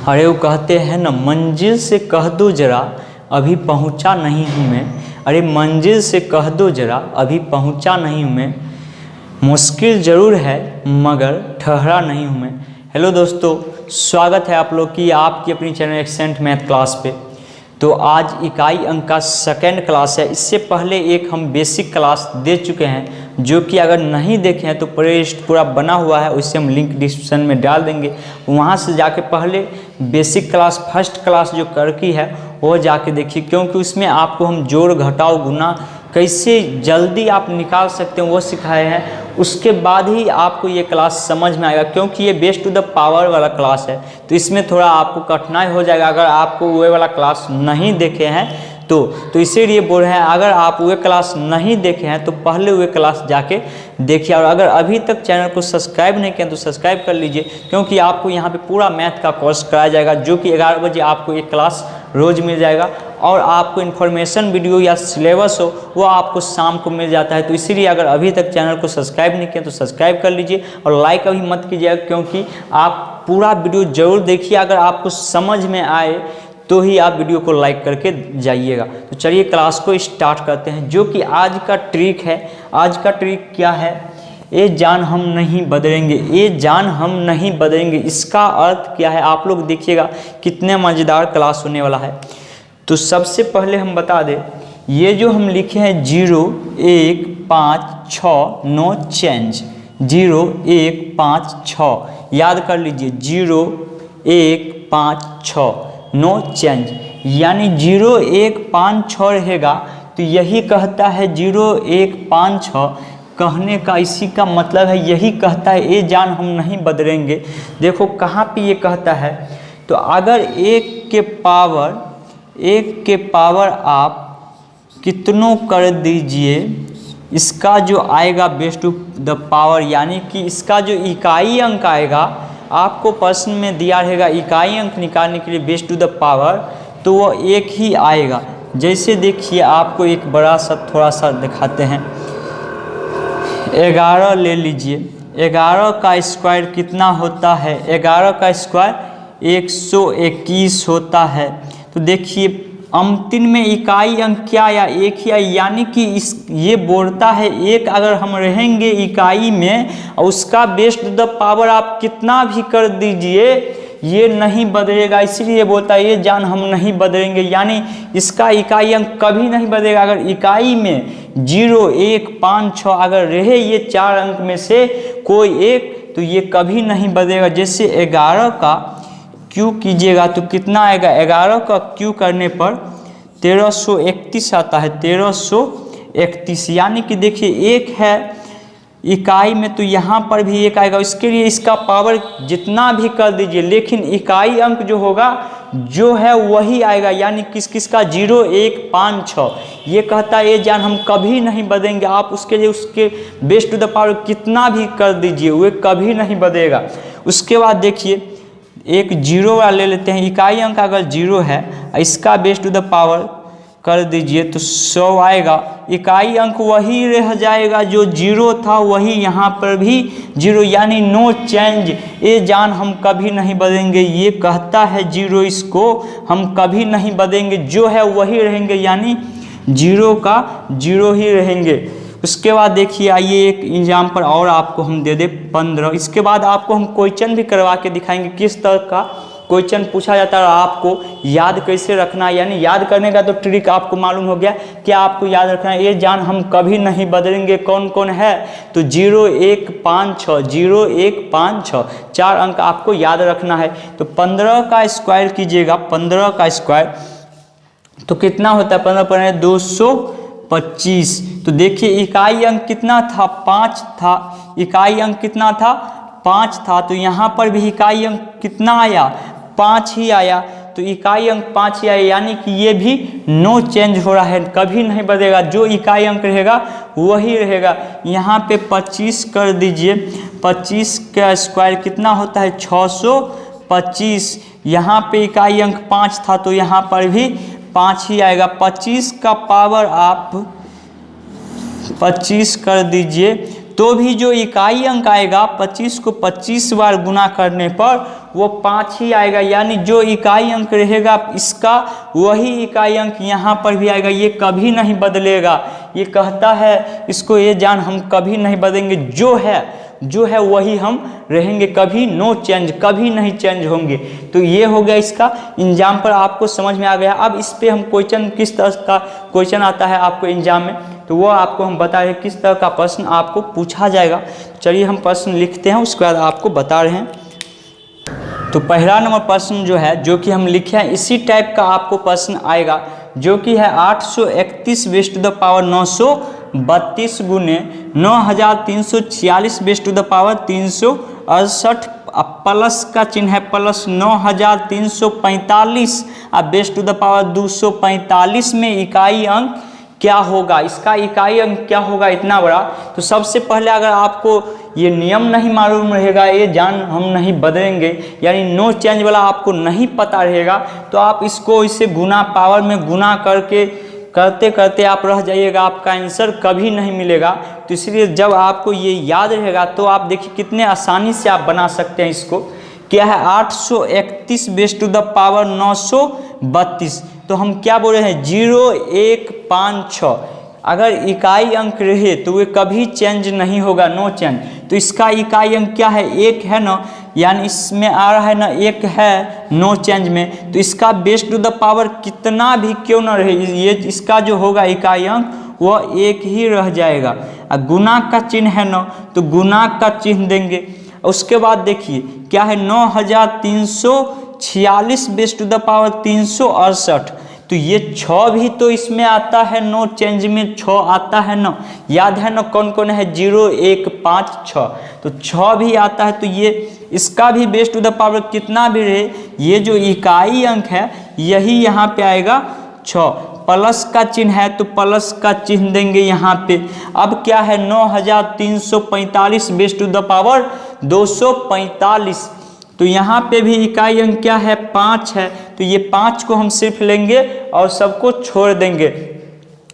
अरे वो कहते हैं ना, मंजिल से कह दो जरा अभी पहुंचा नहीं हूँ मैं। अरे मंजिल से कह दो जरा अभी पहुंचा नहीं हूँ मैं। मुश्किल ज़रूर है मगर ठहरा नहीं हूँ मैं। हेलो दोस्तों, स्वागत है आप लोग की आपकी अपनी चैनल एक्सेंट मैथ क्लास पे। तो आज इकाई अंक का सेकेंड क्लास है। इससे पहले एक हम बेसिक क्लास दे चुके हैं, जो कि अगर नहीं देखे हैं तो प्लेलिस्ट पूरा बना हुआ है, उससे हम लिंक डिस्क्रिप्शन में डाल देंगे। वहाँ से जाके पहले बेसिक क्लास फर्स्ट क्लास जो कर की है वो जाके देखिए, क्योंकि उसमें आपको हम जोड़ घटाव गुना कैसे जल्दी आप निकाल सकते हैं वो सिखाए हैं। उसके बाद ही आपको ये क्लास समझ में आएगा, क्योंकि ये बेस टू द पावर वाला क्लास है। तो इसमें थोड़ा आपको कठिनाई हो जाएगा अगर आपको वो वाला क्लास नहीं देखे हैं तो इसीलिए बोल रहे हैं, अगर आप वो क्लास नहीं देखे हैं तो पहले वो क्लास जाके देखिए। और अगर अभी तक चैनल को सब्सक्राइब नहीं किया तो सब्सक्राइब कर लीजिए, क्योंकि आपको यहाँ पे पूरा मैथ का कोर्स कराया जाएगा, जो कि 11 बजे आपको एक क्लास रोज़ मिल जाएगा। और आपको इन्फॉर्मेशन वीडियो या सिलेबस हो वो आपको शाम को मिल जाता है। तो इसीलिए अगर अभी तक चैनल को सब्सक्राइब नहीं किया तो सब्सक्राइब कर लीजिए और लाइक अभी मत कीजिएगा, क्योंकि आप पूरा वीडियो ज़रूर देखिए। अगर आपको समझ में आए तो ही आप वीडियो को लाइक करके जाइएगा। तो चलिए क्लास को स्टार्ट करते हैं, जो कि आज का ट्रिक है। आज का ट्रिक क्या है? ये जान हम नहीं बदलेंगे। ये जान हम नहीं बदलेंगे, इसका अर्थ क्या है आप लोग देखिएगा, कितने मज़ेदार क्लास होने वाला है। तो सबसे पहले हम बता दें, ये जो हम लिखे हैं 0 1 5 6 नो चेंज, 0 1 5 6 याद कर लीजिए, 0 1 5 6 नो चेंज, यानी 0 1 5 6 रहेगा। तो यही कहता है 0 1 5 6 कहने का इसी का मतलब है, यही कहता है ये जान हम नहीं बदलेंगे। देखो कहाँ पे ये कहता है, तो अगर एक के पावर आप कितनों कर दीजिए, इसका जो आएगा बेस टू द पावर, यानी कि इसका जो इकाई अंक आएगा, आपको प्रश्न में दिया रहेगा इकाई अंक निकालने के लिए बेस टू द पावर, तो वो एक ही आएगा। जैसे देखिए, आपको एक बड़ा सा थोड़ा सा दिखाते हैं। 11 ले लीजिए, 11 का स्क्वायर कितना होता है? 11 का स्क्वायर 121 होता है। तो देखिए अंतिम में इकाई अंक क्या आया? एक ही आया, यानी कि ये बोलता है एक अगर हम रहेंगे इकाई में और उसका बेस टू द पावर आप कितना भी कर दीजिए ये नहीं बदलेगा। इसीलिए बोलता है ये जान हम नहीं बदलेंगे, यानी इसका इकाई अंक कभी नहीं बदलेगा। अगर इकाई में 0 1 5 6 अगर रहे ये 4 अंक में से कोई एक, तो ये कभी नहीं बदलेगा। जैसे 11 का क्यू कीजिएगा तो कितना आएगा? 11 का क्यू करने पर 1331 आता है, 1331। यानी कि देखिए एक है इकाई में तो यहाँ पर भी एक आएगा। इसके लिए इसका पावर जितना भी कर दीजिए, लेकिन इकाई अंक जो होगा जो है वही आएगा। यानी किसका? 0 1 5 6। ये कहता है ये जान हम कभी नहीं बदलेंगे। आप उसके लिए उसके बेस टू द पावर कितना भी कर दीजिए वो कभी नहीं बदलेगा। उसके बाद देखिए एक 0 वाला ले लेते हैं। इकाई अंक अगर 0 है, इसका बेस टू द पावर कर दीजिए तो 100 आएगा। इकाई अंक वही रह जाएगा जो 0 था, वही यहाँ पर भी 0, यानी नो चेंज। ये जान हम कभी नहीं बदलेंगे, ये कहता है 0, इसको हम कभी नहीं बदलेंगे, जो है वही रहेंगे, यानी 0 का 0 ही रहेंगे। उसके बाद देखिए, आइए एक एग्जाम पर और आपको हम दे दे 15। इसके बाद आपको हम क्वेश्चन भी करवा के दिखाएंगे किस तरह का क्वेश्चन पूछा जाता है और आपको याद कैसे रखना है। यानी याद करने का तो ट्रिक आपको मालूम हो गया, क्या आपको याद रखना है? ये जान हम कभी नहीं बदलेंगे कौन कौन है? तो 0 1 5 6, 0 1 5 6 4 अंक आपको याद रखना है। तो 15 का स्क्वायर कीजिएगा, 15 का स्क्वायर तो कितना होता है? 15 पर 225। तो देखिए इकाई अंक कितना था? 5 था। इकाई अंक कितना था? 5 था। तो यहाँ पर भी इकाई अंक कितना आया? 5 ही आया। तो इकाई अंक 5 ही आया, यानी कि ये भी नो चेंज हो रहा है, कभी नहीं बदलेगा। जो इकाई अंक रहेगा वही रहेगा। यहाँ पे 25 कर दीजिए, 25 का स्क्वायर कितना होता है? 625। यहाँ पे इकाई अंक 5 था तो यहाँ पर भी 5 ही आएगा। 25 का पावर आप 25 कर दीजिए तो भी जो इकाई अंक आएगा 25 को 25 बार गुना करने पर वो 5 ही आएगा, यानी जो इकाई अंक रहेगा इसका वही इकाई अंक यहाँ पर भी आएगा, ये कभी नहीं बदलेगा। ये कहता है इसको ये जान हम कभी नहीं बदलेंगे, जो है वही हम रहेंगे, कभी नो चेंज, कभी नहीं चेंज होंगे। तो ये हो गया इसका एग्जाम पर, आपको समझ में आ गया। अब इस पे हम क्वेश्चन किस तरह का क्वेश्चन आता है आपको एग्जाम में, तो वो आपको हम बता रहे हैं किस तरह का प्रश्न आपको पूछा जाएगा। चलिए हम प्रश्न लिखते हैं, उसके बाद आपको बता रहे हैं। तो पहला नंबर प्रश्न जो है, जो कि हम लिखे हैं, इसी टाइप का आपको प्रश्न आएगा, जो कि है 831 बेस टू द पावर 932 गुने 9346 base two the power 368 plus का चिन्ह है plus 9345 base two the power 245 में इकाई अंक क्या होगा। इसका इकाई अंक क्या होगा इतना बड़ा। तो सबसे पहले अगर आपको ये नियम नहीं मालूम रहेगा, ये जान हम नहीं बदलेंगे, यानी नो चेंज वाला आपको नहीं पता रहेगा, तो आप इसको इससे गुना पावर में गुना करते करते आप रह जाइएगा, आपका आंसर कभी नहीं मिलेगा। तो इसलिए जब आपको ये याद रहेगा तो आप देखिए कितने आसानी से आप बना सकते हैं इसको। क्या है 831 बेस टू द पावर 932, तो हम क्या बोल रहे हैं 0156। अगर इकाई अंक रहे तो वे कभी चेंज नहीं होगा, नो चेंज। तो इसका इकाई अंक क्या है, 1 है ना, यानी इसमें आ रहा है ना 1 है नो चेंज में, तो इसका बेस टू द पावर कितना भी क्यों ना रहे, ये इसका जो होगा इकाई अंक वह 1 ही रह जाएगा। गुना का चिन्ह है ना, तो गुना का चिन्ह देंगे। उसके बाद देखिए क्या है 9346 बेस टू द पावर 368, तो ये 6 भी तो इसमें आता है, नो चेंज में 6 आता है ना, याद है ना कौन कौन है 0 1 5 6, तो 6 भी आता है। तो ये इसका भी बेस टू द पावर कितना भी रहे, ये जो इकाई अंक है यही यहाँ पे आएगा 6, प्लस का चिन्ह है तो प्लस का चिन्ह देंगे यहाँ पे। अब क्या है 9345 बेस टू द पावर 245, तो यहाँ पे भी इकाई अंक क्या है 5 है, तो ये 5 को हम सिर्फ लेंगे और सबको छोड़ देंगे।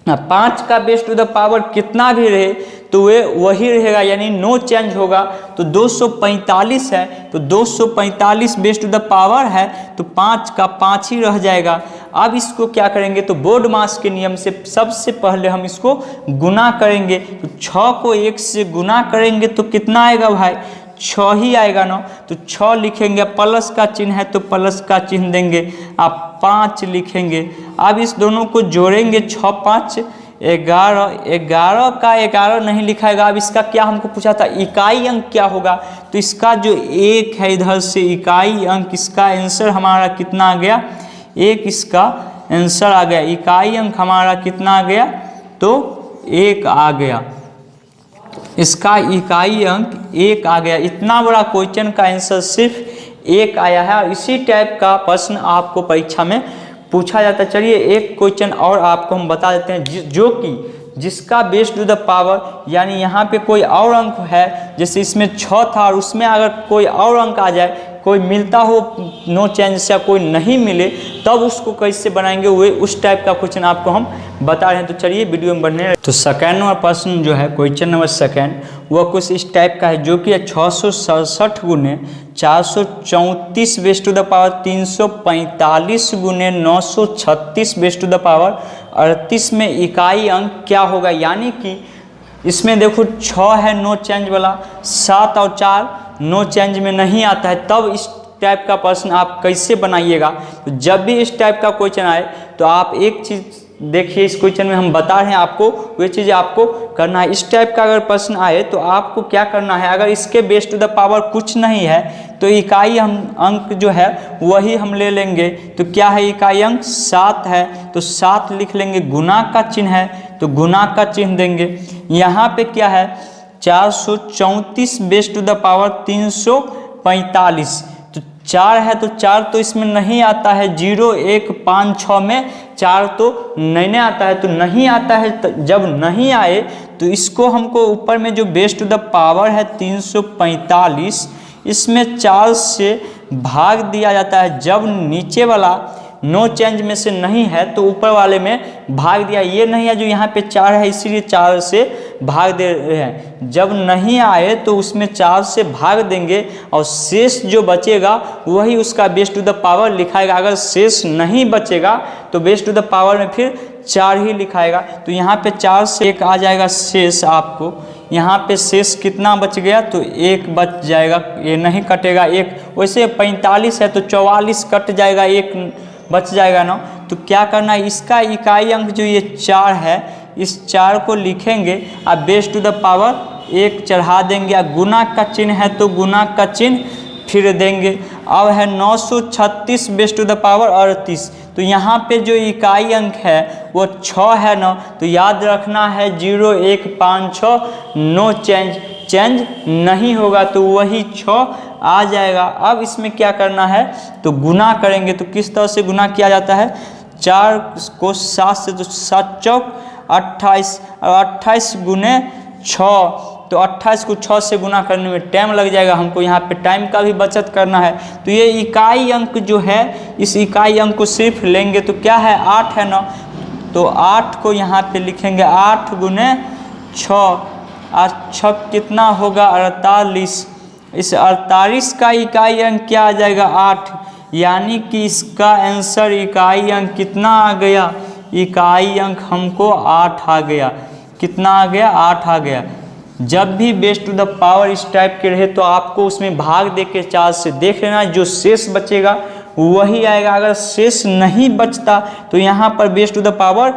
5 का बेस टू द पावर कितना भी रहे तो वे वही रहेगा, यानी नो चेंज होगा। तो 245 है, तो 245 बेस टू द पावर है, तो 5 का 5 ही रह जाएगा। अब इसको क्या करेंगे, तो बोर्ड मास के नियम से सबसे पहले हम इसको गुना करेंगे। तो 6 को 1 से गुना करेंगे तो कितना आएगा भाई, 6 ही आएगा ना, तो 6 लिखेंगे, प्लस का चिन्ह है तो प्लस का चिन्ह देंगे, आप 5 लिखेंगे। अब इस दोनों को जोड़ेंगे, 6 5 11, 11 का 11 नहीं लिखाएगा। अब इसका क्या हमको पूछा था, इकाई अंक क्या होगा, तो इसका जो 1 है इधर से इकाई अंक, इसका आंसर हमारा कितना आ गया, 1 इसका आंसर आ गया। इकाई अंक हमारा कितना आ गया, तो 1 आ गया, इसका इकाई अंक 1 आ गया। इतना बड़ा क्वेश्चन का आंसर सिर्फ 1 आया है, और इसी टाइप का प्रश्न आपको परीक्षा में पूछा जाता है। चलिए एक क्वेश्चन और आपको हम बता देते हैं, जो कि जिसका बेस टू द पावर, यानी यहाँ पे कोई और अंक है, जैसे इसमें 6 था और उसमें अगर कोई और अंक आ जाए, कोई मिलता हो नो चेंज से, कोई नहीं मिले, तब उसको कैसे बनाएंगे, वो उस टाइप का क्वेश्चन आपको हम बता रहे हैं। तो चलिए वीडियो में बढ़ने। तो सेकेंड नंबर प्रश्न जो है, क्वेश्चन नंबर सेकेंड, वह कुछ इस टाइप का है, जो कि 667 गुने 434 बेस टू द पावर 345 गुने 936 बेस टू द पावर 38 में इकाई अंक क्या होगा। यानी कि इसमें देखो 6 है नो चेंज वाला, 7 और 4 नो चेंज में नहीं आता है, तब इस टाइप का प्रश्न आप कैसे बनाइएगा। तो जब भी इस टाइप का क्वेश्चन आए तो आप एक चीज़ देखिए, इस क्वेश्चन में हम बता रहे हैं आपको, वे चीज़ आपको करना है। इस टाइप का अगर प्रश्न आए तो आपको क्या करना है, अगर इसके बेस टू द पावर कुछ नहीं है तो इकाई हम अंक जो है वही हम ले लेंगे। तो क्या है, इकाई अंक 7 है, तो 7 लिख लेंगे, गुना का चिन्ह है तो गुना का चिन्ह देंगे। यहाँ पे क्या है 434 बेस टू द पावर 345, तो 4 है तो 4 तो इसमें नहीं आता है, 0 1 5 6 में 4 तो नहीं आता है, तो नहीं आता है। तो जब नहीं आए तो इसको हमको ऊपर में जो बेस टू द पावर है 345, इसमें 4 से भाग दिया जाता है। जब नीचे वाला नो चेंज में से नहीं है तो ऊपर वाले में भाग दिया, ये नहीं है जो यहाँ पे 4 है इसीलिए 4 से भाग दे रहे हैं। जब नहीं आए तो उसमें 4 से भाग देंगे और शेष जो बचेगा वही उसका बेस टू द पावर लिखाएगा। अगर शेष नहीं बचेगा तो बेस टू द पावर में फिर 4 ही लिखाएगा। तो यहाँ पे 4 से 1 आ जाएगा शेष। आपको यहाँ पे शेष कितना बच गया, तो 1 बच जाएगा, ये नहीं कटेगा 1। वैसे 45 है तो 44 कट जाएगा, 1 बच जाएगा ना। तो क्या करना है, इसका इकाई अंक जो ये 4 है, इस 4 को लिखेंगे और बेस टू द पावर 1 चढ़ा देंगे। और गुना का चिन्ह है तो गुना का चिन्ह फिर देंगे। अब है 936 बेस टू द पावर 38। तो यहाँ पे जो इकाई अंक है वो 6 है ना, तो याद रखना है 0 1 5 6 नो चेंज नहीं होगा, तो वही 6 आ जाएगा। अब इसमें क्या करना है, तो गुना करेंगे। तो किस तरह से गुना किया जाता है, 4 को 7 से, तो 7 चौक 28 और 28 गुने 6, तो 28 को 6 से गुना करने में टाइम लग जाएगा। हमको यहाँ पे टाइम का भी बचत करना है। तो ये इकाई अंक जो है, इस इकाई अंक को सिर्फ लेंगे तो क्या है, 8 है ना। तो 8 को यहाँ पे लिखेंगे 8 गुने 6, 6 कितना होगा 48। इस 48 का इकाई अंक क्या आ जाएगा, 8। यानी कि इसका आंसर इकाई अंक कितना आ गया, इकाई अंक हमको 8 आ गया। कितना आ गया, 8 आ गया। जब भी बेस टू द पावर इस टाइप के रहे तो आपको उसमें भाग दे के 4 से देख लेना, जो शेष बचेगा वही आएगा। अगर शेष नहीं बचता तो यहाँ पर बेस टू द पावर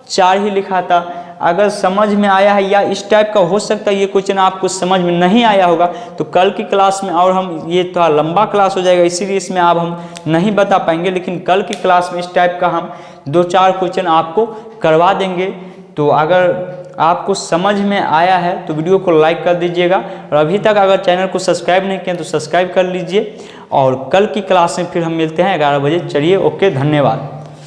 4 ही लिखा था। अगर समझ में आया है, या इस टाइप का हो सकता है ये क्वेश्चन आपको समझ में नहीं आया होगा, तो कल की क्लास में, और हम ये थोड़ा लंबा क्लास हो जाएगा इसीलिए इसमें आप हम नहीं बता पाएंगे, लेकिन कल की क्लास में इस टाइप का हम 2-4 क्वेश्चन आपको करवा देंगे। तो अगर आपको समझ में आया है तो वीडियो को लाइक कर दीजिएगा, और अभी तक अगर चैनल को सब्सक्राइब नहीं किया तो सब्सक्राइब कर लीजिए। और कल की क्लास में फिर हम मिलते हैं 11 बजे। चलिए, ओके, धन्यवाद।